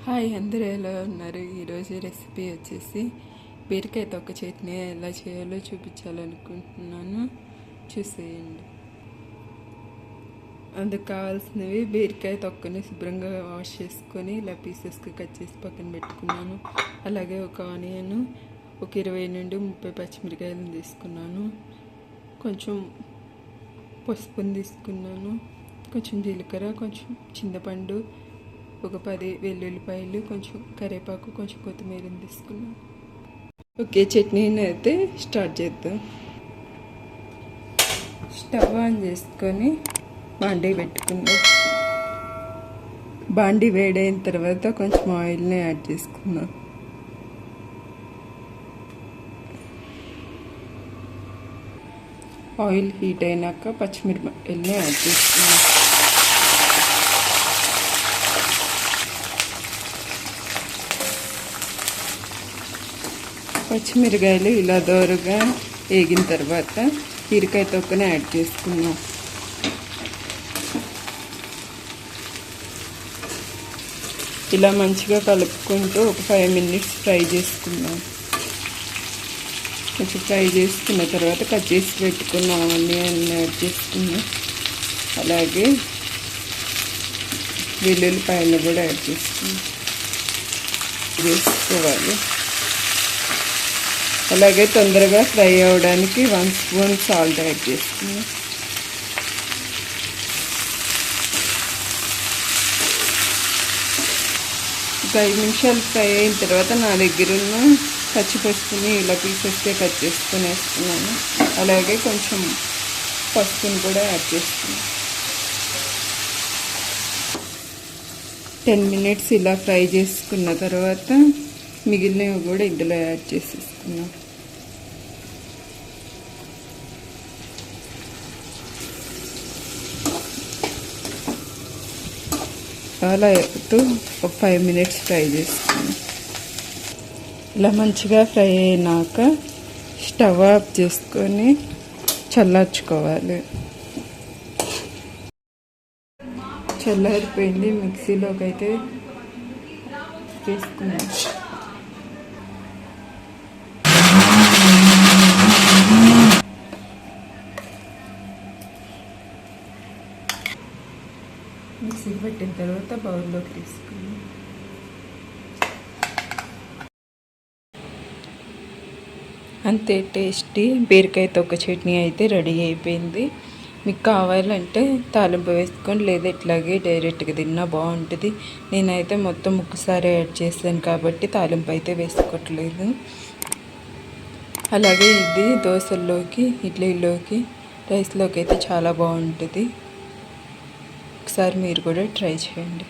Hi, అందరూ ఎలా ఉన్నారు? ఈరోజు రెసిపీ వచ్చేసి బీరకాయ తొక్క చట్నీ ఎలా చేయాలో చూపించాలనుకుంటున్నాను. చూసేయండి. అందుకు కావాల్సినవి బీరకాయ తొక్కని శుభ్రంగా వాష్ చేసుకొని ఇలా పీసెస్కి కట్ చేసి పక్కన పెట్టుకున్నాను. అలాగే ఒక ఆనియన్, ఒక 20 నుండి 30 పచ్చిమిరకాయలను తీసుకున్నాను. కొంచెం పసుపుని తీసుకున్నాను, కొంచెం జీలకర్ర, కొంచెం చింతపండు, ఒక 10 వెల్లుల్లిపాయలు, కొంచెం కరివేపాకు, కొంచెం కొత్తిమీరని తీసుకున్నాను. ఓకే, చట్నీని అయితే స్టార్ట్ చేద్దాం. స్టవ్ ఆన్ చేసుకొని బాండీ పెట్టుకుందాం. బాండీ వేడైన తర్వాత కొంచెం ఆయిల్ని యాడ్ చేసుకుందాం. ఆయిల్ హీట్ అయినాక పచ్చిమిరపకాయలని యాడ్ చేసుకుందాం. పచ్చిమిరకాయలు ఇలా దోరగా వేగిన తర్వాత బీరకాయ తొక్కని యాడ్ చేసుకుందాం. ఇలా మంచిగా కలుపుకుంటూ ఒక 5 minutes ఫ్రై చేసుకుందాం. కొంచెం ఫ్రై చేసుకున్న తర్వాత కట్ చేసి పెట్టుకున్న ఆనియన్ యాడ్ చేసుకుందాం. అలాగే వెల్లుల్లిపాయలు కూడా యాడ్ చేసుకోవాలి. అలాగే తొందరగా ఫ్రై అవ్వడానికి 1 spoon సాల్ట్ యాడ్ చేసుకున్నాం. ఒక 5 నిమిషాలు ఫ్రై అయిన తర్వాత నా దగ్గర ఉన్న పచ్చిపసుపుని ఇలా పీసెస్గా కట్ చేసుకొని వేసుకున్నాను. అలాగే కొంచెం పసుపుని కూడా యాడ్ చేసుకున్నాను. 10 minutes ఇలా ఫ్రై చేసుకున్న తర్వాత మిగిలినవి కూడా ఇందులో యాడ్ చేసేసుకున్నాం. అలా ఒక 5 minutes ఫ్రై చేసుకున్నాం. ఇలా మంచిగా ఫ్రై అయినాక స్టవ్ ఆఫ్ చేసుకొని చల్లార్చుకోవాలి. చల్లారిపోయింది. మిక్సీలోకి అయితే వేసుకున్నాం. మిక్సీకి పెట్టిన తర్వాత బౌల్లోకి తీసుకున్నాం. అంతే, టేస్టీ బీరకాయ తొక్క చట్నీ అయితే రెడీ అయిపోయింది. మీకు కావాలంటే తాలింపు వేసుకొని, లేదా ఇట్లాగే డైరెక్ట్గా తిన్నా బాగుంటుంది. నేనైతే మొత్తం ఒక్కసారి యాడ్ చేశాను కాబట్టి తాలింపు అయితే వేసుకోవట్లేదు. అలాగే ఇది దోశల్లోకి, ఇడ్లీలోకి, రైస్లోకి అయితే చాలా బాగుంటుంది. ఒకసారి మీరు కూడా ట్రై చేయండి.